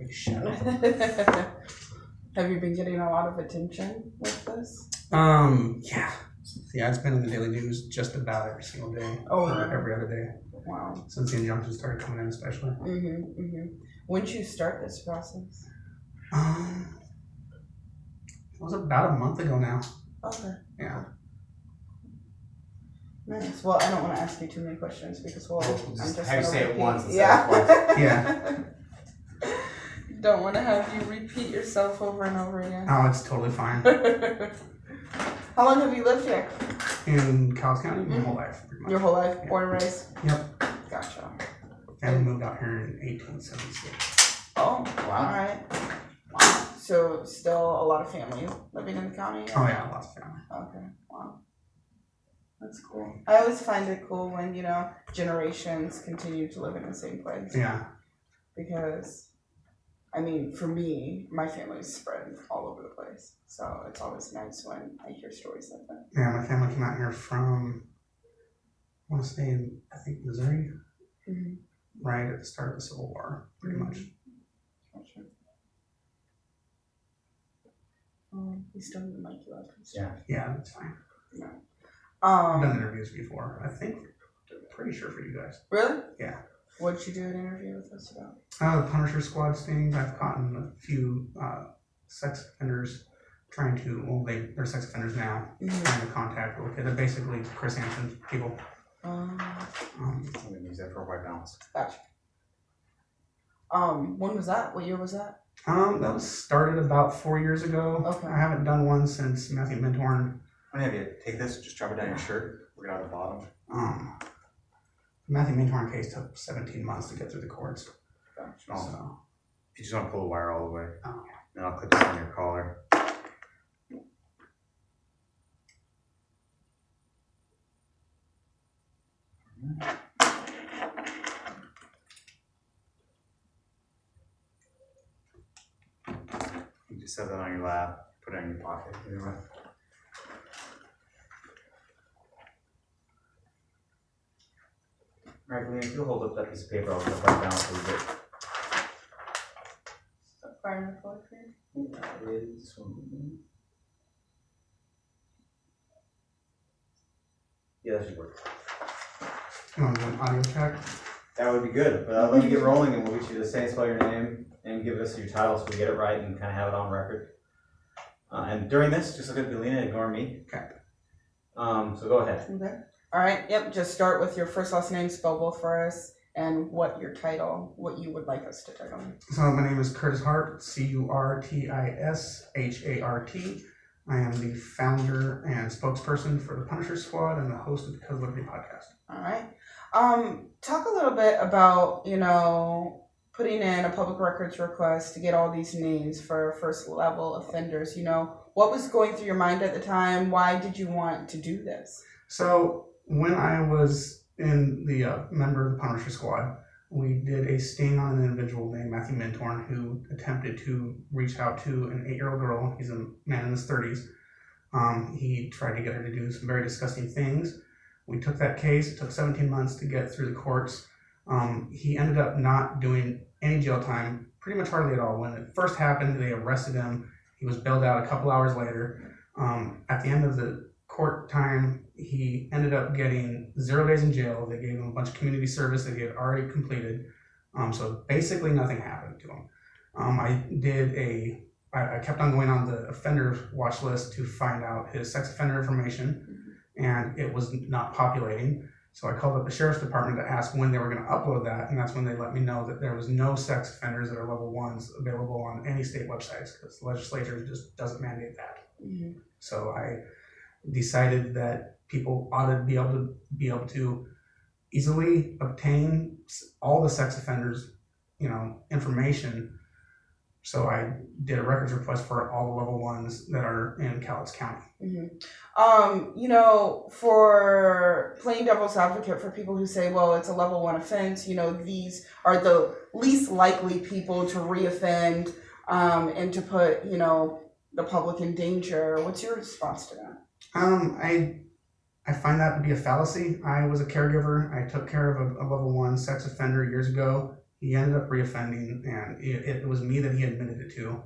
Hey, shut up. Have you been getting a lot of attention with this? Yeah. Yeah, it's been in the daily news just about every single day. Oh, or yeah. every other day. Wow. Since the injunctions started coming in, especially. When did you start this process? It was about a month ago now. Okay. Yeah. Nice. Well, I don't want to ask you too many questions because, well, I'm just how you say it once instead yeah. of twice. Yeah. Don't want to have you repeat yourself over and over again. Oh, it's totally fine. How long have you lived here? In Cowlitz County, my whole life, pretty much. Your whole life, Yeah. born and raised? Yep. Gotcha. Family moved out here in 1876. Oh, wow. All right. Wow. So still a lot of family living in the county? Oh yeah, lots of family. Okay. Wow. That's cool. I always find it cool when, you know, generations continue to live in the same place. Yeah. Because, I mean, for me, my family's spread all over the place. So it's always nice when I hear stories like that. Yeah, my family came out here from, I want to say, I think Missouri, right at the start of the Civil War, pretty much. Gotcha. You still need the mic you left. Yeah, that's fine. No. I've done interviews before. I think, pretty sure for you guys. Really? Yeah. What did you do an interview with us about? The Punisher Squad stings. I've caught a few sex offenders trying to, well, they're sex offenders now, trying to contact with. They're basically Chris Hansen people. I'm going to use that for a white balance. Gotcha. When was that? What year was that? That was started about 4 years ago. Okay. I haven't done one since Matthew Minthorn. I'm going to have you take this, just drop it down your shirt. We're going to the bottom. Matthew Minthorn case took 17 months to get through the courts. Gotcha. So. If you just want to pull the wire all the way, Oh. then I'll clip this on your collar. You just set that on your lap, put it in your pocket. Anyway. Alright, Glenn, if you'll hold up that piece of paper, I'll just write down a little bit. Stop firing the floor for you. That is one. Yeah, that should work. You want to do an audio check? That would be good, but let me get rolling and we'll get you to say and spell your name and give us your title so we get it right and kind of have it on record. And during this, just look at Galena, ignore me. Okay. So go ahead. Okay. All right. Yep. Just start with your first, last name, spell both for us, and what your title, what you would like us to title. So my name is Curtis Hart, CurtisHart. I am the founder and spokesperson for the Punisher Squad and the host of the Code of Liberty podcast. All right. Talk a little bit about, you know, putting in a public records request to get all these names for first level offenders. You know, what was going through your mind at the time? Why did you want to do this? So when I was in the member of the Punisher Squad, we did a sting on an individual named Matthew Minthorn who attempted to reach out to an 8-year-old girl. He's a man in his 30s. He tried to get her to do some very disgusting things. We took that case. It took 17 months to get through the courts. He ended up not doing any jail time, pretty much hardly at all. When it first happened, they arrested him. He was bailed out a couple hours later. At the end of the court time, he ended up getting 0 days in jail. They gave him a bunch of community service that he had already completed. So basically nothing happened to him. I kept on going on the offender watch list to find out his sex offender information, and it was not populating. So I called up the sheriff's department to ask when they were going to upload that, and that's when they let me know that there was no sex offenders that are level 1s available on any state websites because the legislature just doesn't mandate that. So I decided that people ought to be able to easily obtain all the sex offenders, you know, information. So I did a records request for all the level 1s that are in Cowlitz County. You know, for playing devil's advocate for people who say, well, it's a level 1 offense, you know, these are the least likely people to reoffend and to put, you know, the public in danger. What's your response to that? I find that to be a fallacy. I was a caregiver. I took care of a level 1 sex offender years ago. He ended up reoffending, and it was me that he admitted it to.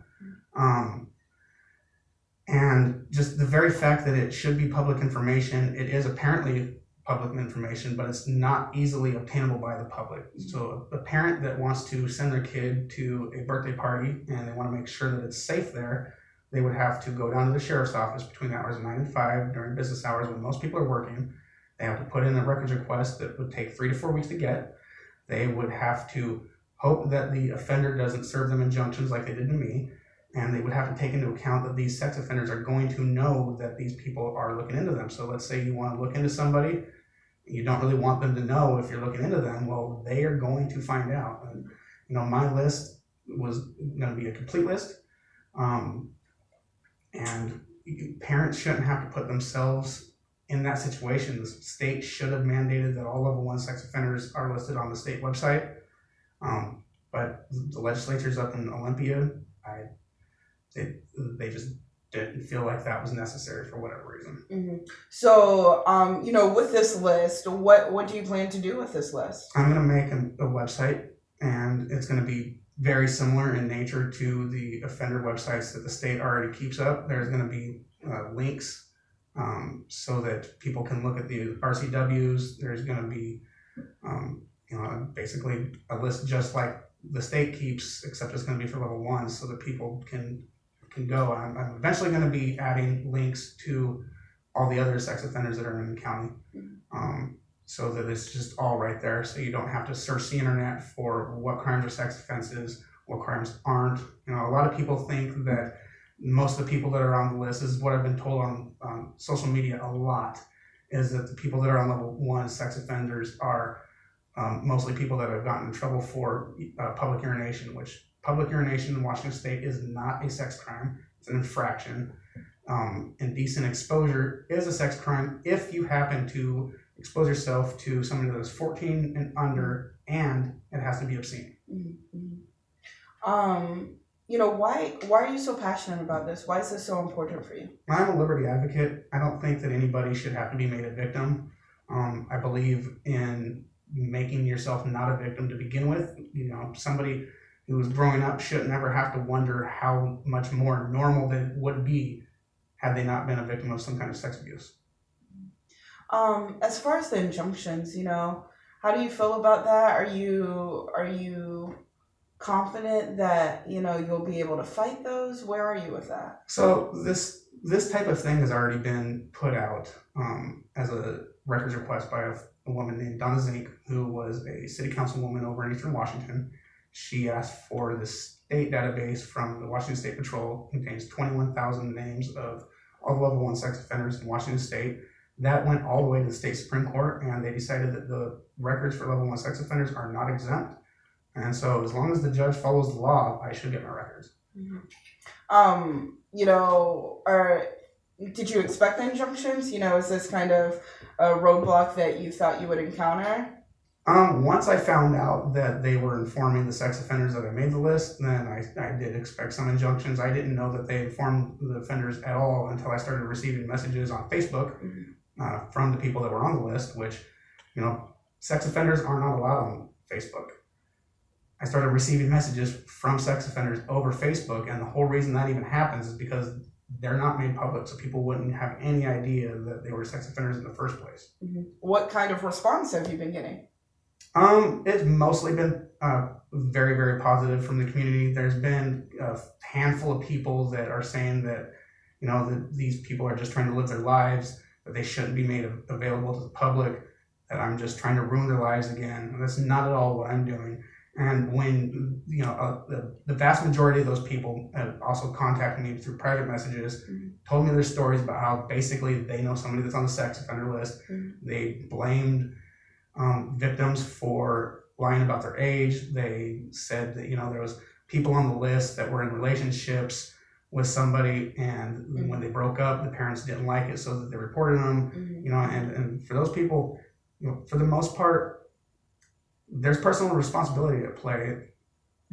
And just the very fact that it should be public information, it is apparently public information, but it's not easily obtainable by the public. So a parent that wants to send their kid to a birthday party and they want to make sure that it's safe there, they would have to go down to the sheriff's office between the hours of 9 and 5 during business hours when most people are working. They have to put in a records request that would take 3 to 4 weeks to get. They would have to hope that the offender doesn't serve them injunctions like they did to me. And they would have to take into account that these sex offenders are going to know that these people are looking into them. So let's say you want to look into somebody, you don't really want them to know if you're looking into them. Well, they are going to find out. And, my list was going to be a complete list. And parents shouldn't have to put themselves in that situation. The state should have mandated that all level 1 sex offenders are listed on the state website. But the legislatures up in Olympia, they just didn't feel like that was necessary for whatever reason. Mm-hmm. So, with this list, what do you plan to do with this list? I'm going to make a website, and it's going to be very similar in nature to the offender websites that the state already keeps up. There's going to be links so that people can look at the RCWs. There's going to be, basically a list just like the state keeps, except it's going to be for level 1 so that people can go. I'm eventually going to be adding links to all the other sex offenders that are in the county, so that it's just all right there. So you don't have to search the internet for what crimes are sex offenses, what crimes aren't. A lot of people think that most of the people that are on the list, is what I've been told on social media a lot, is that the people that are on level 1 sex offenders are mostly people that have gotten in trouble for public urination, which public urination in Washington State is not a sex crime. It's an infraction. Indecent exposure is a sex crime if you happen to expose yourself to somebody that is 14 and under, and it has to be obscene. Why are you so passionate about this? Why is this so important for you? I'm a liberty advocate. I don't think that anybody should have to be made a victim. I believe in making yourself not a victim to begin with. Somebody who was growing up shouldn't ever have to wonder how much more normal they would be had they not been a victim of some kind of sex abuse. As far as the injunctions, how do you feel about that? Are you confident that you'll be able to fight those? Where are you with that? So this type of thing has already been put out as a records request by a woman named Donna Zink, who was a city councilwoman over in Eastern Washington. She asked for the state database from the Washington State Patrol. It contains 21,000 names of all the level 1 sex offenders in Washington State. That went all the way to the state Supreme Court, and they decided that the records for level 1 sex offenders are not exempt. And so as long as the judge follows the law, I should get my records. Mm-hmm. Did you expect the injunctions? Is this kind of a roadblock that you thought you would encounter? Once I found out that they were informing the sex offenders that I made the list, then I did expect some injunctions. I didn't know that they informed the offenders at all until I started receiving messages on Facebook from the people that were on the list, which, sex offenders are not allowed on Facebook. I started receiving messages from sex offenders over Facebook, and the whole reason that even happens is because they're not made public, so people wouldn't have any idea that they were sex offenders in the first place. Mm-hmm. What kind of response have you been getting? It's mostly been very, very positive from the community. There's been a handful of people that are saying that, that these people are just trying to live their lives, that they shouldn't be made available to the public, that I'm just trying to ruin their lives again. And that's not at all what I'm doing. And when, the vast majority of those people also contacted me through private messages, told me their stories about how basically they know somebody that's on the sex offender list. They blamed victims for lying about their age. They said that, there was people on the list that were in relationships with somebody, and when they broke up, the parents didn't like it, so that they reported them, and for those people, for the most part, there's personal responsibility at play.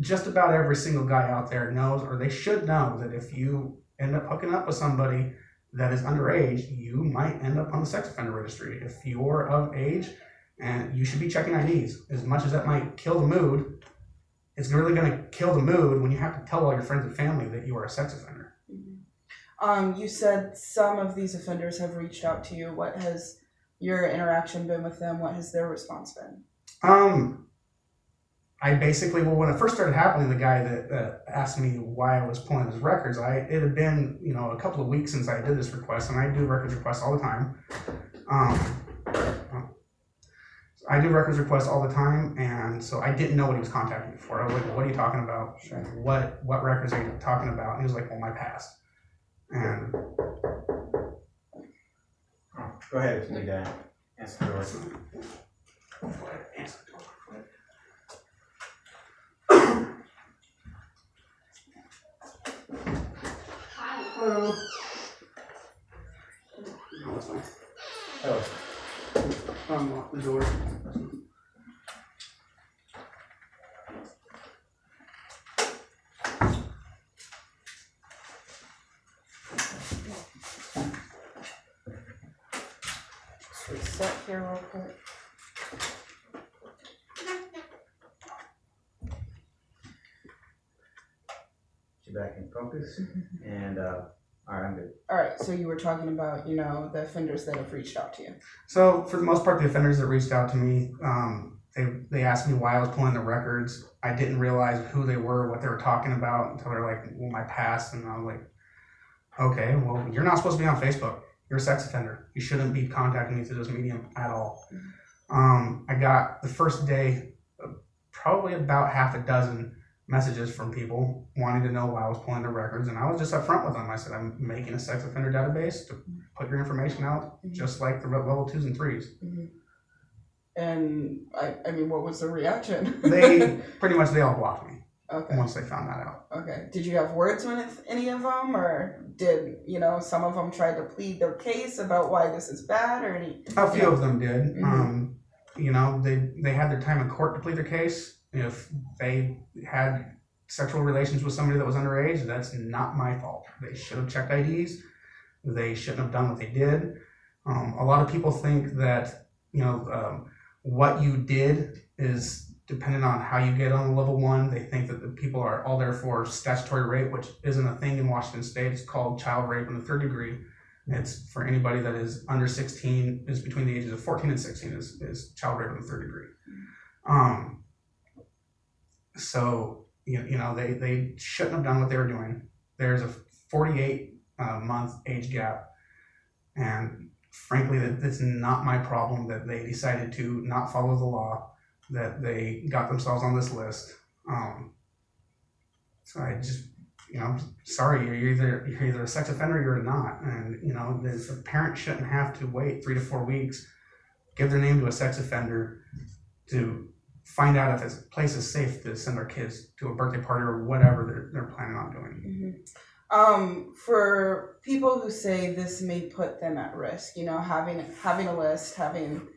Just about every single guy out there knows, or they should know, that if you end up hooking up with somebody that is underage, you might end up on the sex offender registry. If you're of age, and you should be checking IDs. As much as that might kill the mood, it's really going to kill the mood when you have to tell all your friends and family that you are a sex offender. You said some of these offenders have reached out to you. What has your interaction been with them? What has their response been? I basically, well, when it first started happening, the guy that asked me why I was pulling his records, it had been, a couple of weeks since I did this request, and I do records requests all the time. I do records requests all the time, and so I didn't know what he was contacting me for. I was like, what are you talking about? Sure. What records are you talking about? And he was like, well, my past. And go ahead if you need to answer the door. Hello. No, it's fine. Oh. Unlock the door. Reset here real quick. Get back in focus. And all right, I'm good. All right, so you were talking about, the offenders that have reached out to you. So for the most part, the offenders that reached out to me, they asked me why I was pulling the records. I didn't realize who they were, what they were talking about until they're like, well, my past. And I was like, okay, well, you're not supposed to be on Facebook. You're a sex offender. You shouldn't be contacting me through this medium at all. I got the first day, probably about half a dozen messages from people wanting to know why I was pulling the records, and I was just upfront with them. I said, I'm making a sex offender database to put your information out, just like the level 2s and 3s. And I mean, what was the reaction? They all blocked me. Okay. Once they found that out. Okay. Did you have words with any of them, or did some of them try to plead their case about why this is bad, or any? A few of them did. They had their time in court to plead their case. If they had sexual relations with somebody that was underage, that's not my fault. They should have checked IDs. They shouldn't have done what they did. A lot of people think that what you did is dependent on how you get on level 1. They think that the people are all there for statutory rape, which isn't a thing in Washington State. It's called child rape in the 3rd degree. It's for anybody that is under 16, is between the ages of 14 and 16 is child rape in the 3rd degree. So, they shouldn't have done what they were doing. There's a 48-month age gap. And frankly, that's not my problem that they decided to not follow the law, that they got themselves on this list. So I just, sorry, you're either a sex offender or you're not. And, the parent shouldn't have to wait 3 to 4 weeks, give their name to a sex offender to find out if this place is safe to send our kids to a birthday party or whatever they're planning on doing. For people who say this may put them at risk, having a list, having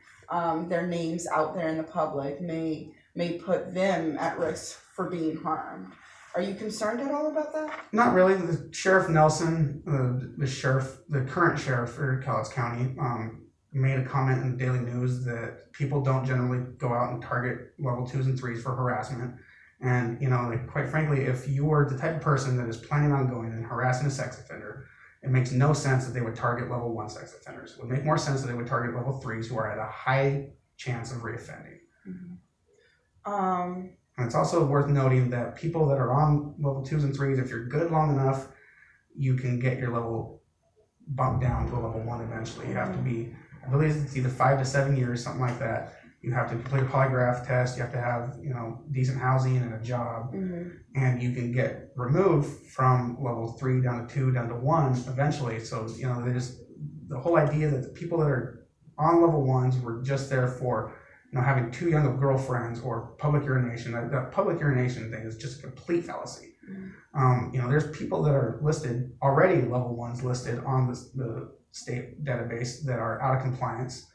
their names out there in the public may put them at risk for being harmed. Are you concerned at all about that? Not really. The Sheriff Nelson, the current sheriff for Cowlitz County, made a comment in the Daily News that people don't generally go out and target level 2s and 3s for harassment. And, quite frankly, if you are the type of person that is planning on going and harassing a sex offender, it makes no sense that they would target level 1 sex offenders. It would make more sense that they would target level 3s who are at a high chance of reoffending. And it's also worth noting that people that are on level 2s and 3s, if you're good long enough, you can get your level bumped down to a level 1 eventually. You have to be, I believe it's either 5 to 7 years, something like that. You have to complete a polygraph test. You have to have, decent housing and a job, and you can get removed from level 3 down to 2 down to 1 eventually. So there's the whole idea that the people that are on level 1s were just there for having too young of girlfriends or public urination. That public urination thing is just a complete fallacy. There's people that are listed already, level 1s listed on the state database that are out of compliance.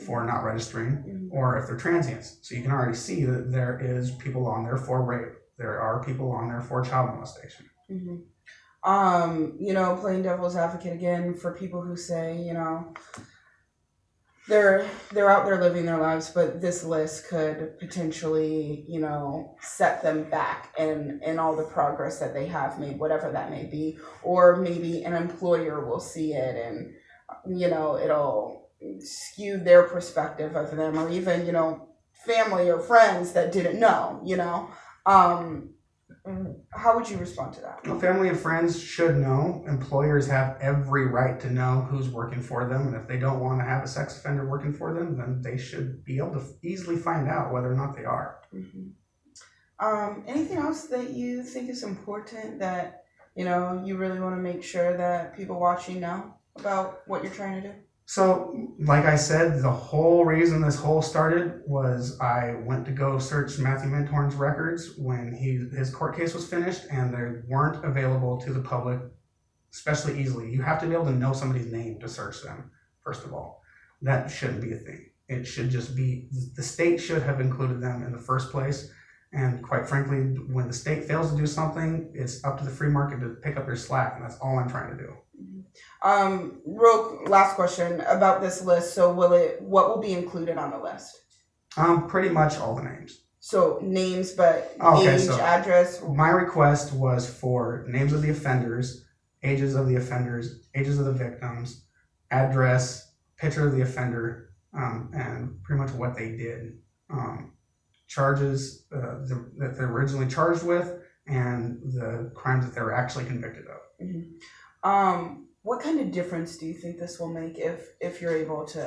For not registering, or if they're transients. So you can already see that there is people on there for rape. There are people on there for child molestation. Playing devil's advocate again, for people who say, they're out there living their lives, but this list could potentially, you know, set them back in all the progress that they have made, whatever that may be. Or maybe an employer will see it and, you know, it'll skew their perspective of them, or even, you know, family or friends that didn't know, you know. How would you respond to that? Well, family and friends should know. Employers have every right to know who's working for them, and if they don't want to have a sex offender working for them, then they should be able to easily find out whether or not they are. Anything else that you think is important that, you know, you really want to make sure that people watching know about what you're trying to do? So, like I said, the whole reason this whole started was I went to go search Matthew Minthorn's records when his court case was finished, and they weren't available to the public, especially easily. You have to be able to know somebody's name to search them, first of all. That shouldn't be a thing. It should just be, the state should have included them in the first place. And quite frankly, when the state fails to do something, it's up to the free market to pick up their slack, and that's all I'm trying to do. Real last question about this list. So what will be included on the list? Pretty much all the names. So names, but Okay, age, so address. My request was for names of the offenders, ages of the offenders, ages of the victims, address, picture of the offender, and pretty much what they did. Charges that they're originally charged with, and the crimes that they were actually convicted of. What kind of difference do you think this will make if you're able to